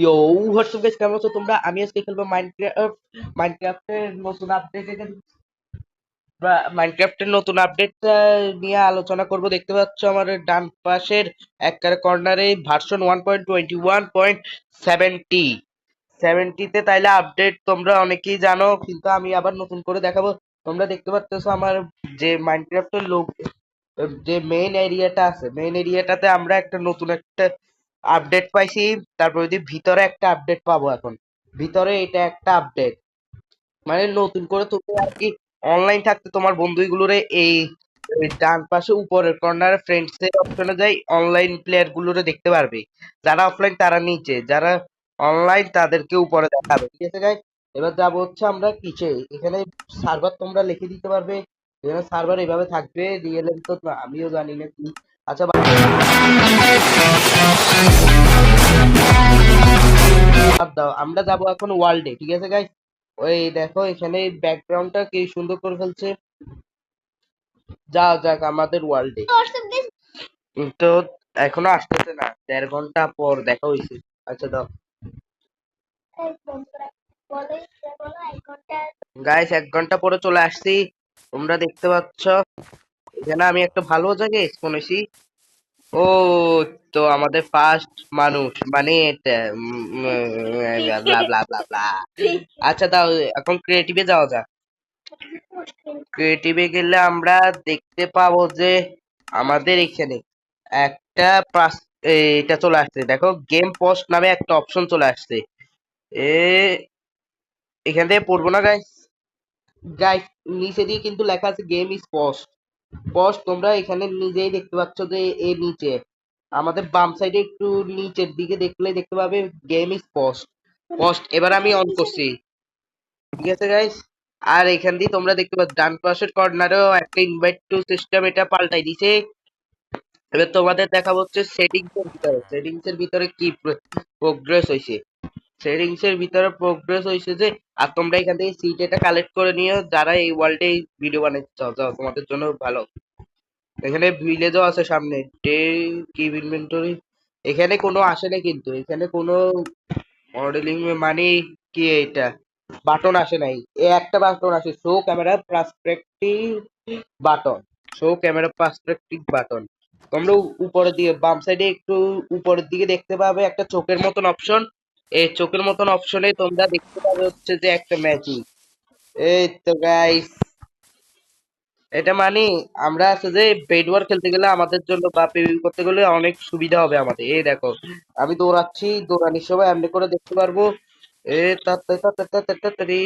ইয়ো WhatsApp guys, কেমন আছো তোমরা? আমি আজকে খেলবো মাইনক্রাফটের নতুন আপডেট। মাইনক্রাফটের নতুন আপডেট নিয়ে আলোচনা করব। দেখতে পাচ্ছ আমার ডান পাশের এক কর্নারে ভার্সন 1.21.70 70তে তাইলে আপডেট তোমরা অনেকেই জানো, কিন্তু আমি আবার নতুন করে দেখাবো। তোমরা দেখতে পাচ্ছ আমার যে মাইনক্রাফটের লোক, যে মেইন এরিয়াটা আছে, মেইন এরিয়াটাতে আমরা একটা নতুন একটা আপডেট পাইছি। তারপর যদি ভিতরে একটা আপডেট পাবো এখন, ভিতরে এটা একটা আপডেট, মানে নতুন করে তুমি আর কি অনলাইন থাকতে তোমার বন্ধুগুলোরে এই এই ডান পাশে উপরের কর্নারে ফ্রেন্ডস এর অপশনে যাই অনলাইন প্লেয়ার গুলোরে দেখতে পারবে। যারা অফলাইন তারা নিচে, যারা অনলাইন তাদেরকে উপরে দেখাবে। ঠিক আছে গাইস, এবার যাবো হচ্ছে আমরা কিসে। এখানে সার্ভার তোমরা লিখে দিতে পারবে, এখানে সার্ভার এভাবে থাকবে। রিয়েল তো আমিও জানি না কি। আচ্ছা বাদ দাও, আমরা যাবো এখন ওয়ার্ল্ডে। ঠিক আছে গাইস, ওই দেখো এখানে ব্যাকগ্রাউন্ডটা কি সুন্দর করে ফেলছে। যাও যাক আমাদের ওয়ার্ল্ডে। তো এখনো আসতেছে না, 1.5 ঘন্টা পর দেখা হয়েছে। আচ্ছা দাও গাইস, 1 ঘন্টা পরে চলে আসছি। তোমরা দেখতে পাচ্ছ এখানে আমি একটা ভালো জায়গায় শুনেছি। ও, তো আমাদের ফার্স্ট মানুষ মানে এটা ব্লা ব্লা ব্লা ব্লা। আচ্ছা দাও, এখন ক্রিয়েটিভে যাওয়া যাক। ক্রিয়েটিভে গেলে আমরা দেখতে পাবো যে আমাদের এখানে একটা এটা চলে আসছে। দেখো গেম পোস্ট নামে একটা অপশন চলে আসছে। এ এখান থেকে পড়বো না গাইস। গাইস নিচে দিয়ে কিন্তু লেখা আছে গেম ইজ পোস্ট। পোস্ট তোমরা এখানে নিজেই দেখতে পাচ্ছ যে এর নিচে আমাদের বাম সাইডে একটু নিচের দিকে দেখলে দেখতে পাবে গেম ইজ পোস্ট। পোস্ট এবার আমি অন করছি। ঠিক আছে গাইস, আর এখান দিয়ে তোমরা দেখতে পাচ্ছ ডান পাশের কর্নারেও একটা ইনভাইট টু সিস্টেম এটা পাল্টাই দিছে। এবার তোমাদের দেখা হচ্ছে সেটিংস এর ভিতরে, সেটিংস এর ভিতরে কি প্রোগ্রেস হয়েছে। সেটিংস এর ভিতরে প্রোগ্রেস হয়েছে যে, আর তোমরা এখান থেকে সিট এটা কালেক্ট করে নিও যারা এই ওয়ার্ল্ডে ভিডিও বানাতে চাও। যাও তোমাদের জন্য ভালো। এখানে ভিলেজও আছে সামনে। ডে কি ইনভেন্টরি, এখানে কোনো আসে না, কিন্তু এখানে কোনো মডেলিং মানে কি এটা বাটন আসে নাই। এ একটা বাটন আসে, show camera perspective button. Show camera perspective button তোমরা উপরের দিকে বাম সাইডে একটু উপরের দিকে দেখতে পাবে একটা চোখের মতন অপশন। এই চোখের মতন অপশনে তোমরা দেখতে পাবে হচ্ছে যে একটা ম্যাজিক। এই তো গাইস, এটা মানে আমরা আছে যে বেড ওয়ার খেলতে গেলে আমাদের জন্য বা পেভিং করতে গেলে অনেক সুবিধা হবে আমাদের। এই দেখো আমি দৌড়াচ্ছি, দৌড়ানোর সময় এমনি করে দেখতে পারবো। এ তাড়াতাড়ি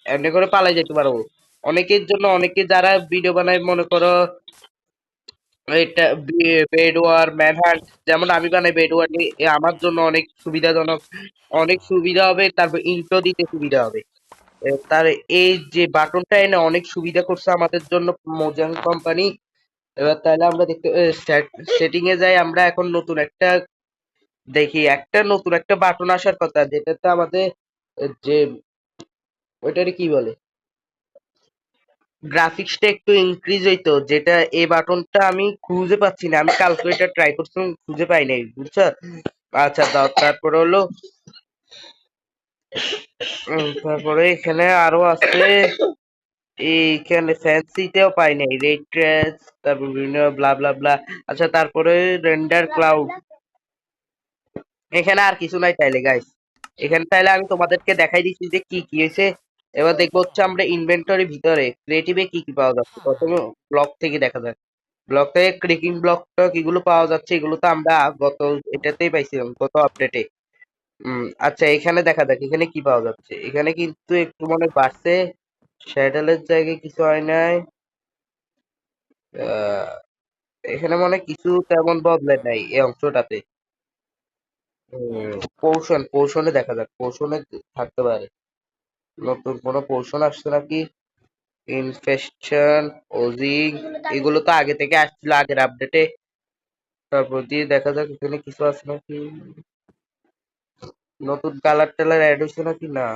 এমনি করে পালাই যেতে পারবো। অনেকের জন্য, অনেকে যারা ভিডিও বানায় মনে করো এটা বেড ওয়ার ম্যানহান্ট, যেমন আমি বানাই বেড ওয়ার, আমার জন্য অনেক সুবিধাজনক, অনেক সুবিধা হবে। তারপর ইন্ট্রো দিতে সুবিধা হবে। তার এই যে বাটনটা এনে অনেক সুবিধা করছে আমাদের জন্য মোজাং কোম্পানি। এবার তাহলে আমরা দেখতে সেটিং এ যাই। আমরা এখন নতুন একটা দেখি, একটা নতুন একটা বাটন আসার কথা, যেটাতে আমাদের যে ওইটারে কি বলে গ্রাফিক্সটা একটু ইনক্রিজ হইতো, যেটা এই বাটনটা আমি খুঁজে পাচ্ছি না। আমি ক্যালকুলেটর ট্রাই করছিলাম, খুঁজে পাই নাই, বুঝছো? আচ্ছা দাও, তারপরে হলো তারপরে এখানে আরো আছে। এইখানে ফ্যান্সিতেও পাই নাই, রেড ট্রেস, তারপর বিভিন্ন ব্লা ব্লা ব্লা। আচ্ছা তারপরে রেন্ডার ক্লাউড, এখানে আর কিছু নাই তাইলে গাইস। এখানে তাইলে আমি তোমাদেরকে দেখাই দিচ্ছি যে কি কি হয়েছে। এবার দেখবো হচ্ছে আমরা ইনভেন্টরি ভিতরে ক্রিয়েটিভে কি কি পাওয়া যাচ্ছে। প্রথমে ব্লক থেকে দেখা যাক। ব্লক থেকে ক্রিকিং ব্লকটা কিগুলো পাওয়া যাচ্ছে, এগুলো তো আমরা গত এটাতেই পাইছিলাম, গত আপডেটে। আচ্ছা এখানে দেখা যাক এখানে কি পাওয়া যাচ্ছে। এখানে কিন্তু একটু মনে হয় বাড়ছে, শ্যাডেলের জায়গায় কিছু হয় নাই। আহ, এখানে মনে হয় কিছু তেমন বদলে নাই এই অংশটাতে। পোর্শনে দেখা যাক, পোর্শনে থাকতে পারে নতুন কোনো পোর্শন আসছে নাকি। ইনফেকশন, ওজিং, এগুলো তো আগে থেকে আসছিল আগের আপডেটে। তারপর দিয়ে দেখা যাক এখানে কিছু আছে নাকি, নতুন কালার টালার অ্যাড হয়েছে নাকি না।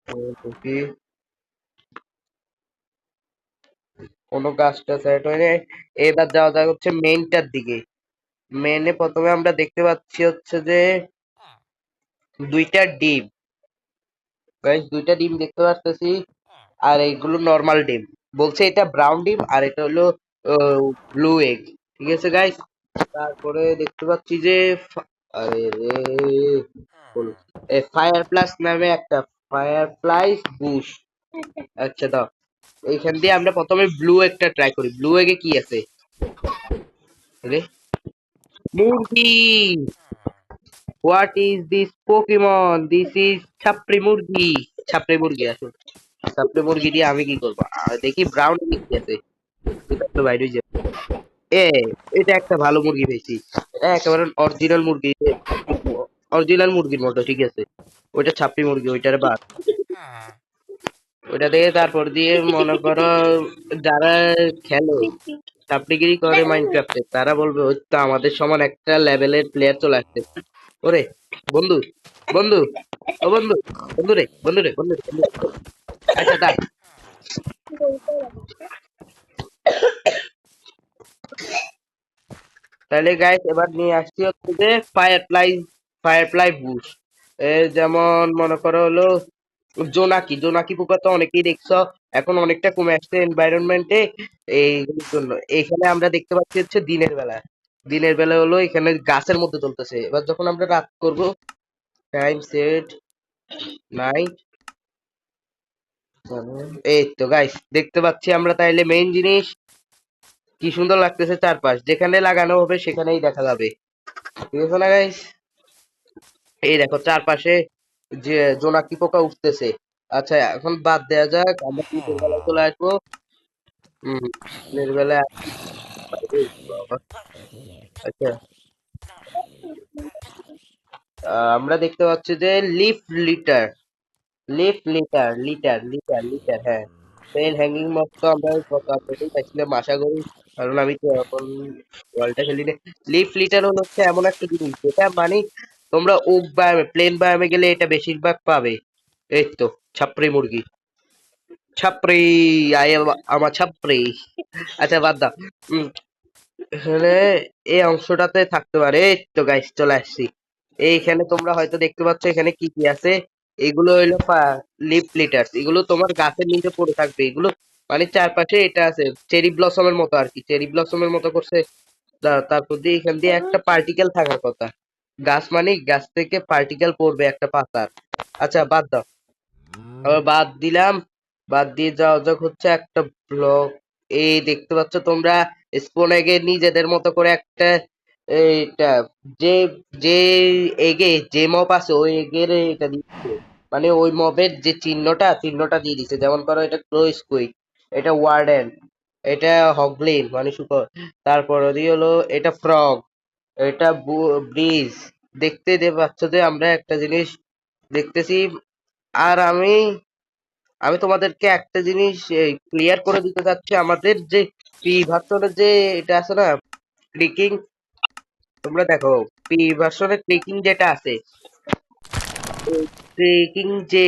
তো দেখি কোনো গাছটা সেট হয়নি। এবার যাওয়া যাক হচ্ছে মেইনটার দিকে। মেইনে প্রথমে আমরা দেখতে পাচ্ছি হচ্ছে যে দুইটা ডিম। গাইস দুইটা ডিম দেখতে পাচ্ছি, আর এইগুলো নর্মাল ডিম। বলছে এটা ব্রাউন ডিম আর এটা হলো ব্লু এগ। ঠিক আছে গাইস। তারপরে দেখতে পাচ্ছি যে আরে রে ফায়ার প্লাস নামে একটা ফায়ার ফ্লাই বুশ। আচ্ছা দাও, এইখান দিয়ে আমরা প্রথমে ব্লু একটা ট্রাই করি। ব্লু এগে কি আছে রে? মুরগি। What is this Pokemon? This is ছাপড়ি মুরগি। ছাপড়ি মুরগি আসুন। ছাপড়ি মুরগি দিয়ে আমি কি করবো? দেখি ব্রাউন কি আছে। এটা তো বাইরে যাবে। এ এটা একটা ভালো মুরগি পেয়েছি। এটা একেবারে অরিজিনাল মুরগি। অরিজিনাল মুরগির মতো ঠিক আছে। ওইটা ছাপড়ি মুরগি, ওইটার বাদ। ওইটা দিয়ে তারপর দিয়ে মনে করো যারা খেলে চাপড়িগিরি করে মাইনক্রাফটে তারা বলবে ওই তো আমাদের সমান একটা লেভেলের প্লেয়ার চলে আসছে। ওরে বন্ধু, বন্ধু, ও বন্ধু, বন্ধু রে। আচ্ছা তাই তাহলে গাইস এবার নিয়ে আসছি হচ্ছে যে ফায়ারফ্লাই বুশ। যেমন মনে করো হলো জোনাকি। জোনাকি পোকা তো অনেকেই দেখছো, এখন অনেকটা কমে আসছে এনভায়রনমেন্টে। এইগুলোর জন্য এখানে আমরা দেখতে পাচ্ছি হচ্ছে দিনের বেলা। দিনের বেলা হলো এখানে গাছের মধ্যে চলতেছে। এবার যখন আমরা রাত করব, টাইম সেট নাইট। এই তো গাইস দেখতে পাচ্ছি আমরা তাইলে মেইন জিনিস কি সুন্দর লাগতেছে চারপাশ। যেখানে লাগানো হবে সেখানেই দেখা যাবে। ঠিক আছে না গাইস? এই দেখো চারপাশে যে জোনাকি পোকা উঠতেছে। আচ্ছা এখন বাদ দেওয়া যাক, আমরা দিনের বেলায় চলে আসবো। দিনের বেলায় বাবা, আচ্ছা আমরা দেখতে পাচ্ছি যে লিফ লিটার। লিটার হ্যাঁ। পেন হ্যাঙ্গিং মত তো আমরা গত আপডেটেই পাইছিলাম আশা করি, কারণ আমি তো এখন ওয়ার্ল্ডটা খেলি না। লিফ লিটার হলো হচ্ছে এমন একটা জিনিস যেটা মানে তোমরা ওক বায়ামে প্লেন বায়ামে গেলে এটা বেশিরভাগ পাবে। এই তো ছাপড়ি মুরগি। ছাপড়ি আমার ছাপড়ি। আচ্ছা বাদ দাও। উম, এখানে এই অংশটাতে থাকতে পারে। এই তো গাইস চলে আসছি। এইখানে তোমরা হয়তো দেখতে পাচ্ছ এখানে কি কি আছে। এগুলো হইলো লিপ লিটার্স। এগুলো তোমার গাছের নিচে পড়ে থাকবে। এগুলো মানে চারপাশে এটা আছে চেরি ব্লসমের মতো আর কি, চেরি ব্লসমের মতো করছে। তারপর দিয়ে এখান দিয়ে একটা পার্টিকেল থাকার কথা। গাছ মানে গাছ থেকে পার্টিকেল পড়বে একটা পাতার। আচ্ছা বাদ দাও, আবার বাদ দিলাম। বাদ দিয়ে যাওয়া যাক হচ্ছে একটা ব্লক। এই দেখতে পাচ্ছ তোমরা স্পোন এগে নিজেদের মতো করে একটা এইটা যে যে এগে যে মব আছে ওই এগের এটা দিচ্ছে। মানে ওই মবের যে চিহ্নটা দিয়ে দিচ্ছে। যেমন করো এটা ক্লো স্কুইড, এটা ওয়ার্ডেন, এটা হগলিন মানে শুকর। তারপর ওদিকে হলো এটা ফ্রগ, এটা ব্রিজ। দেখতে যে পাচ্ছ যে আমরা একটা জিনিস দেখতেছি। আর আমি তোমাদেরকে একটা জিনিস ক্লিয়ার করে দিতে চাচ্ছি। আমাদের যে পি ভার্সনের যে এটা আছে না ক্লিকিং, তোমরা দেখো পি ভার্সনের ক্লিকিং যেটা আছে, ক্লিকিং যে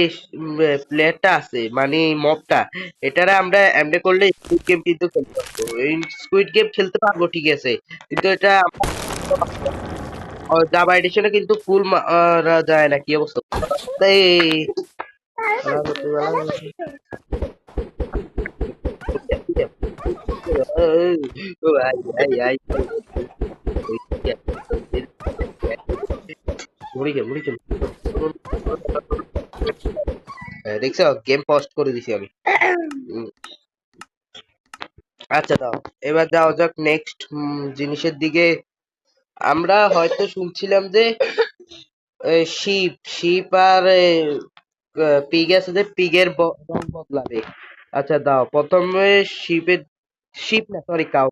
প্লেয়ারটা আছে মানে মবটা, এটারে আমরা এমনি করলে স্কুইড গেম কিন্তু খেলতে পারবো। এই স্কুইড গেম খেলতে পারবো ঠিক আছে, কিন্তু এটা জাভা এডিশনে কিন্তু ফুল মারা যায় না। কি অবস্থা? তাই দেখছো গেম পজ করে দিছি আমি। উম, আচ্ছা দাও, এবার যাওয়া যাক নেক্সট জিনিসের দিকে। আমরা হয়তো শুনছিলাম যে শিপ শিপ আর পিগ আছে যে পিগের রং বদলাবে। আচ্ছা দাও প্রথমে শিপের, শিপ না সরি কাউ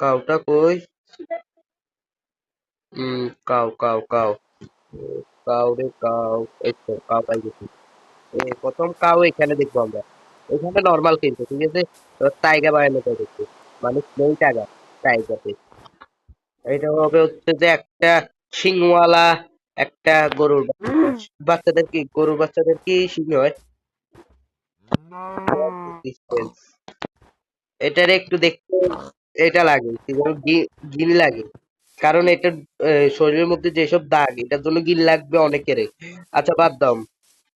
কাউটা কই? কাউ কাউ রে কাউ। এই তো কাউ পাই গেছি। প্রথম কাউ এখানে দেখবো আমরা। এখানে নর্মাল কিন্তু ঠিক আছে। টাইগার বায়ানোটা দেখছি, মানে স্নেল টাইগার। এটা হবে হচ্ছে যে একটা শিংওয়ালা একটা গরুর বাচ্চাদের কি গরুর বাচ্চাদের কি শিং হয়? এটার একটু দেখতে এটা লাগে কি বলে গিল লাগে, কারণ এটা শরীরের মধ্যে যেসব দাগ এটার জন্য গিল লাগবে অনেকেরই। আচ্ছা বাদ দাও,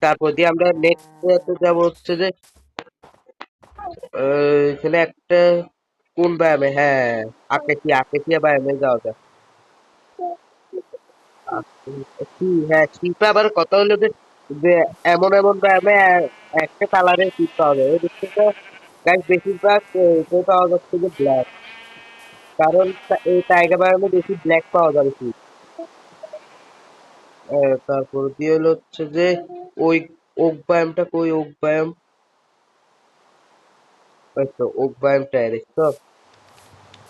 তারপর দিয়ে আমরা নেক্সট যাব হচ্ছে যে এখানে একটা কোন ব্যায়ামে, হ্যাঁ আকেশিয়া ব্যায়ামে যাওয়া যায়। হ্যাঁ শিল্পা, আবার কথা হলো যে যে এমন এমন ব্যায়ামে একটা কালারের শীত পাওয়া যায়, ওই দিকটা গাইস বেশিরভাগ এটাই পাওয়া যাচ্ছে যে ব্ল্যাক, কারণ এই টাইগার ব্যায়ামে বেশি ব্ল্যাক পাওয়া যাবে শীত। তারপর দিয়ে হলো হচ্ছে যে ওই ওক ব্যায়ামটা কই, ওক ব্যায়াম, ওই তো ওক ব্যায়ামটা দেখছো,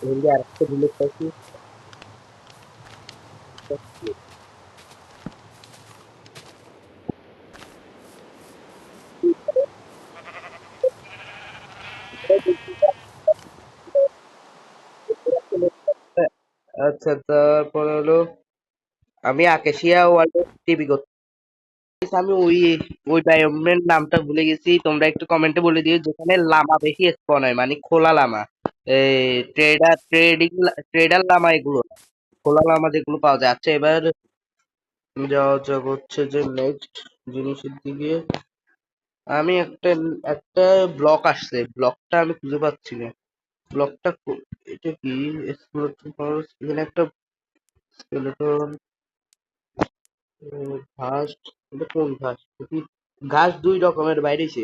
হিন্দি আরেকটা ভুলে পাইছি। আচ্ছা তারপর হলো আমি আকেশিয়া ওয়ার্ল্ড টিভি করতে, আমি ওই ওই বায়োমের নামটা ভুলে গেছি, তোমরা একটু কমেন্টে বলে দিও, যেখানে লামা বেশি স্পন হয়, মানে খোলা লামা, এই ট্রেডার লামা এগুলো না, খোলা লামা যেগুলো পাওয়া যায়। আচ্ছা এবার যাওয়া যাক হচ্ছে যে নেক্সট জিনিসের দিকে। আমি একটা ব্লক আসছে, ব্লকটা আমি খুঁজে পাচ্ছি না, ব্লকটা এটা কি, এখানে একটা স্কেলেটন, ঘাস, এটা কোন ঘাস দেখি, ঘাস দুই রকমের বাইরেছে,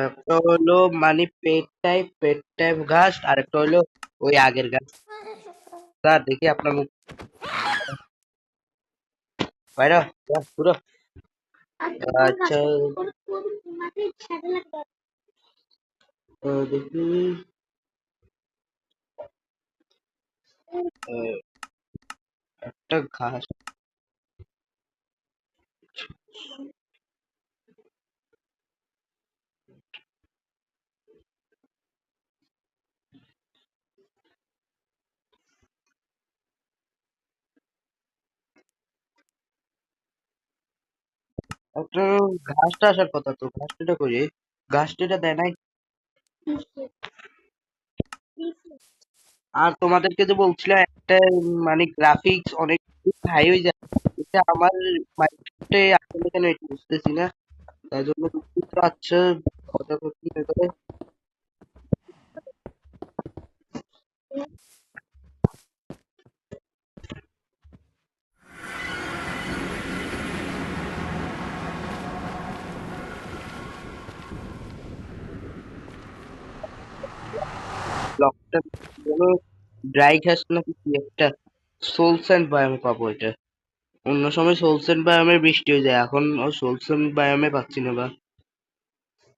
একটা হলো মানে পেট টাইপ ঘাস, আর একটা হলো ওই আগের ঘাস। স্যার দেখি আপনার মুখ বাইরে পুরো। আচ্ছা দেখি, আহ, একটা ঘাস, একটা ঘাসটা আসার কথা, তো ঘাসটা করে ঘাসটা দেয় নাই। আর তোমাদেরকে যে বলছিলাম একটা মানে গ্রাফিক্স অনেক হাই হয়ে যায়, এটা আমার মাইন্ডে আসলে কেন এটা বুঝতেছি না, তাই জন্য দুঃখিত। আচ্ছা কথা করতে গেলে ব্লকটা হলো ড্রাই ঘাস নাকি কি একটা, সোলসেন্ট বায়োমে পাবো এটা, অন্য সময় সোলসেন্ট বায়োমে বৃষ্টি হয়ে যায়, এখন ও সোলসেন্ট বায়োমে পাচ্ছি না, বা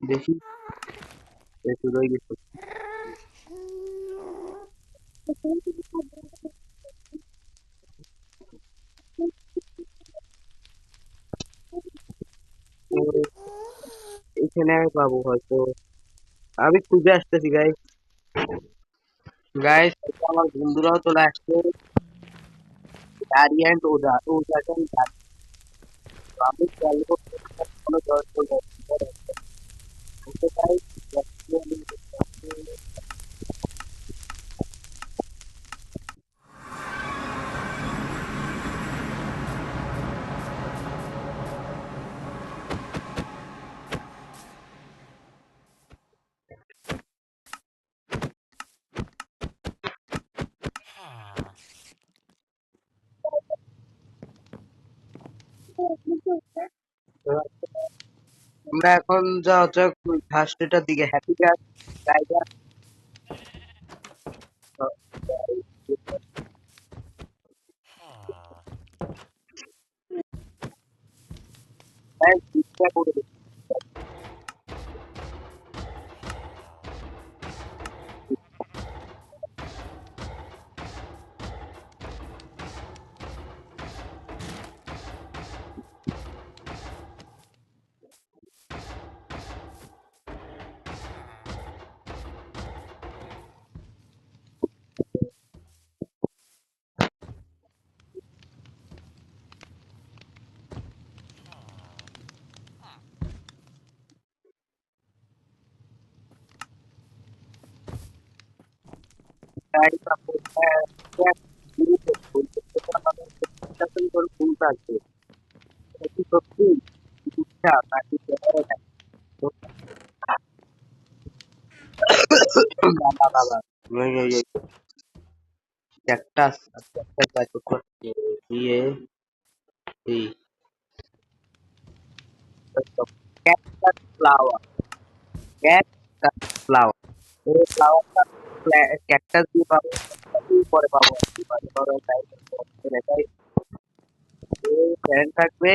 দেখি একটু রয়ে গেছে। তো এখানে আমি পাবো হয়তো, আমি খুঁজে আসতেছি গাইস। গাইস আমার বন্ধুরাও চলে আসছে, গাড়ি অ্যান্ড ওজাকে আমি ডাকছি। তো আমি চাইবো কোনো জয়েন করবো, ওকে গাইস, আমরা এখন যাওয়া যাক ওই ঘাসটার দিকে, হ্যাপি ঘাস, টাইগার, ইচ্ছা করে দেখি। গাড়ি পাবো, হ্যাঁ, দেখ, আমাদের করে ফুল থাকবে। এটা কি সত্যি? ইচ্ছা নাকি দেখায় না? বাবা বাবা, এই ক্যাকটাস, ক্যাকটাস বাইর করতে দিয়ে এই ক্যাকটাস ফ্লাওয়ার, ক্যাকটাস ফ্লাওয়ার, এই ফ্লাওয়ারটা ক্যাকটাস দিয়ে পাবো, ক্যাকটাস দিয়ে পরে পাবো আর কি, মানে ধরো তাই তাই ফ্যান থাকবে,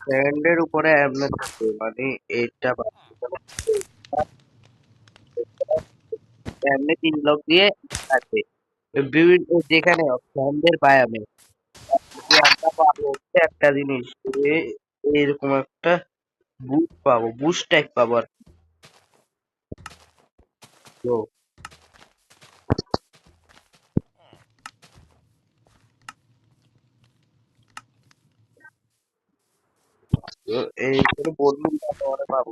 ফ্যানের উপরে এমনি থাকবে, মানে এটা এমনি 3 ব্লক দিয়ে থাকবে। বিভিন্ন যেখানে ফ্যানদের বায়ামে যদি আমরা পাবো হচ্ছে একটা জিনিস, এরকম একটা বুস্ট পাবো, বুস্ট ট্যাগ পাবো আর কি। তো তো এই করে বললুম আমরা পাবো,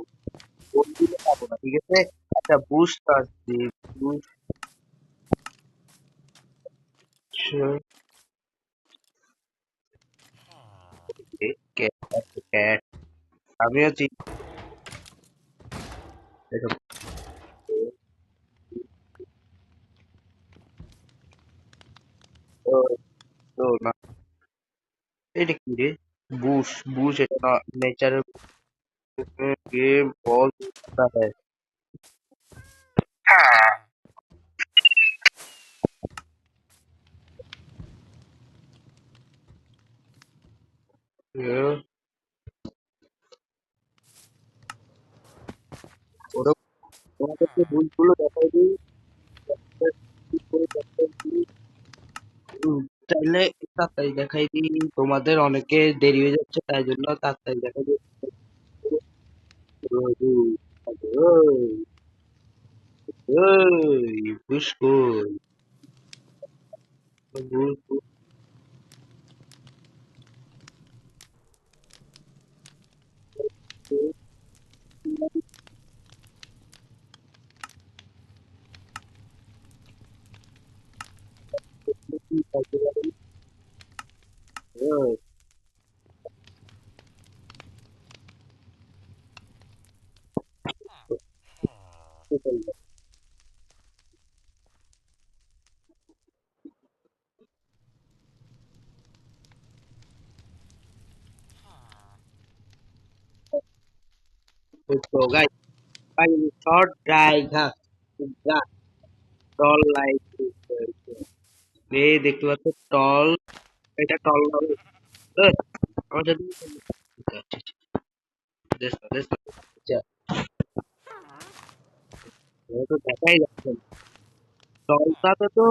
বললে পাবো না, ঠিক আছে। আচ্ছা বুস্ট আসছে, বুস্ট ক্যাট, আমিও চিনি এসব। তো তো না, এটা কি রে? बुश बुश इतना नेचर में गेम बहुत अच्छा है। ये ওরা তোমাদেরকে ভুলগুলো দেখাই দিই, চাইলে তাড়াতাড়ি দেখাই দিই, তোমাদের অনেকে দেরি হয়ে যাচ্ছে তাই জন্য তাড়াতাড়ি দেখাই দিই। ওই ওই পুষ্কুল, তো গাইস, ভাই শর্ট ড্রাই ঘাস, টল লাইক, এই দেখতে পাচ্ছ টল, এটা টল হবে। আমার সাথে দেশ না, দেশ না। আচ্ছা, এটা তো দেখাই যাচ্ছে না। টলটাতে তো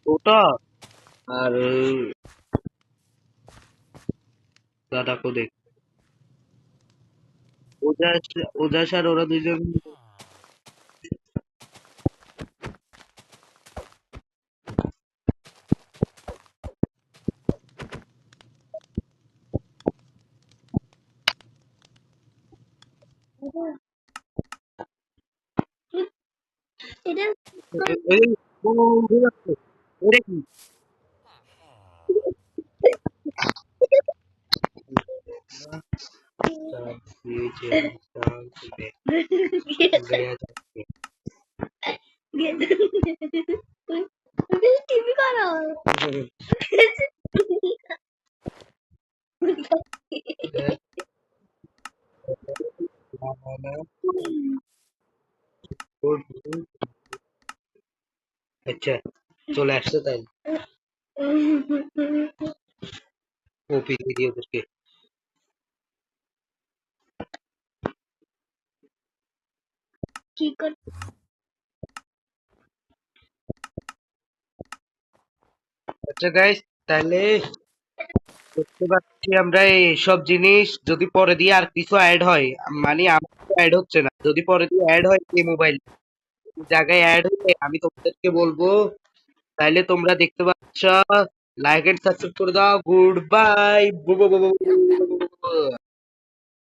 ছোটা আর দাদাকে দেখ, ওজাস, ওজাস আর ওরা দুইজন এই, উড়ে যাচ্ছে। ওরে কি দিয়েছে, উড়ে যাচ্ছে। টিভি করো আচ্ছা চলে আসছে তাই, কপি দিয়ে দিয়ে ওদেরকে। কি কর আচ্ছা গাইস, তাহলে দেখতে পাচ্ছি আমরা এইসব জিনিস যদি পরে দিয়ে আর কিছু অ্যাড হয়, মানে আমার অ্যাড হচ্ছে না, যদি পরে দিয়ে অ্যাড হয় এই মোবাইল জায়গায় অ্যাড হলে আমি তোমাদেরকে বলবো, তাইলে তোমরা দেখতে পাচ্ছ, লাইক এন্ড সাবস্ক্রাইব করে দাও, গুড বাই।